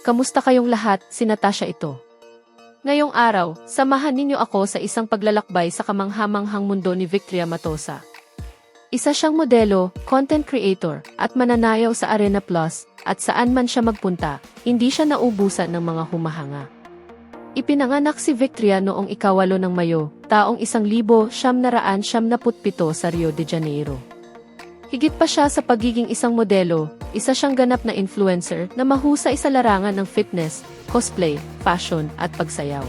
Kamusta kayong lahat? Si Natasha ito. Ngayong araw, samahan ninyo ako sa isang paglalakbay sa kamanghamanghang mundo ni Victoria Matosa. Isa siyang modelo, content creator, at mananayaw sa Arena Plus, at saan man siya magpunta, hindi siya naubusan ng mga humahanga. Ipinanganak si Victoria noong 8 ng Mayo, taong 1977 sa Rio de Janeiro. Higit pa siya sa pagiging isang modelo, isa siyang ganap na influencer na mahusay sa larangan ng fitness, cosplay, fashion, at pagsayaw.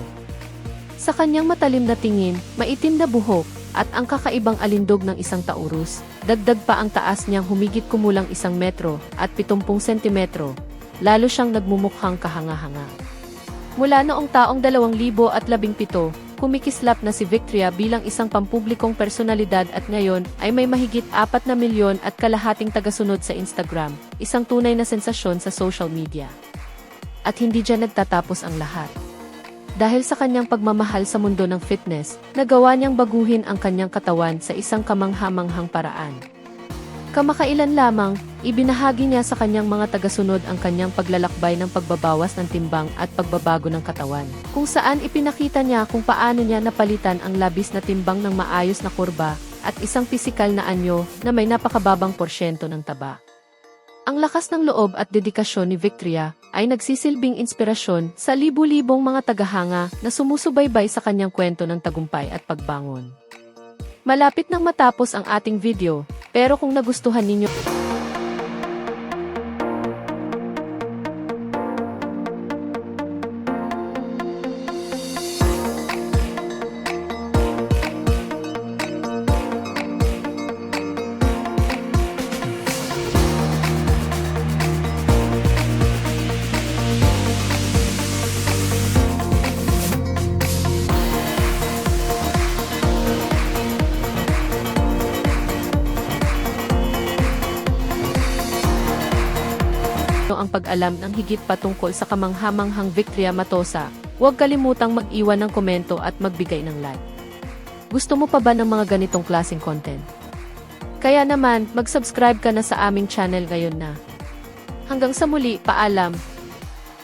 Sa kanyang matalim na tingin, maitim na buhok, at ang kakaibang alindog ng isang taurus, dagdag pa ang taas niyang humigit kumulang 1 metro at 70 sentimetro, lalo siyang nagmumukhang kahanga-hanga. Mula noong taong 2017, kumikislap na si Victoria bilang isang pampublikong personalidad at ngayon ay may mahigit 4 milyon at kalahating tagasunod sa Instagram, isang tunay na sensasyon sa social media. At hindi dyan nagtatapos ang lahat. Dahil sa kanyang pagmamahal sa mundo ng fitness, nagawa niyang baguhin ang kanyang katawan sa isang kamanghamanghang paraan. Kamakailan lamang, ibinahagi niya sa kanyang mga tagasunod ang kanyang paglalakbay ng pagbabawas ng timbang at pagbabago ng katawan, kung saan ipinakita niya kung paano niya napalitan ang labis na timbang ng maayos na kurba at isang pisikal na anyo na may napakababang porsyento ng taba. Ang lakas ng loob at dedikasyon ni Victoria ay nagsisilbing inspirasyon sa libu-libong mga tagahanga na sumusubaybay sa kanyang kwento ng tagumpay at pagbangon. Malapit nang matapos ang ating video, pero kung nagustuhan ninyo ang pag-alam ng higit pa tungkol sa kamanghamanghang Victoria Matosa, huwag kalimutang mag-iwan ng komento at magbigay ng like. Gusto mo pa ba ng mga ganitong klaseng content? Kaya naman, mag-subscribe ka na sa aming channel ngayon na. Hanggang sa muli, paalam!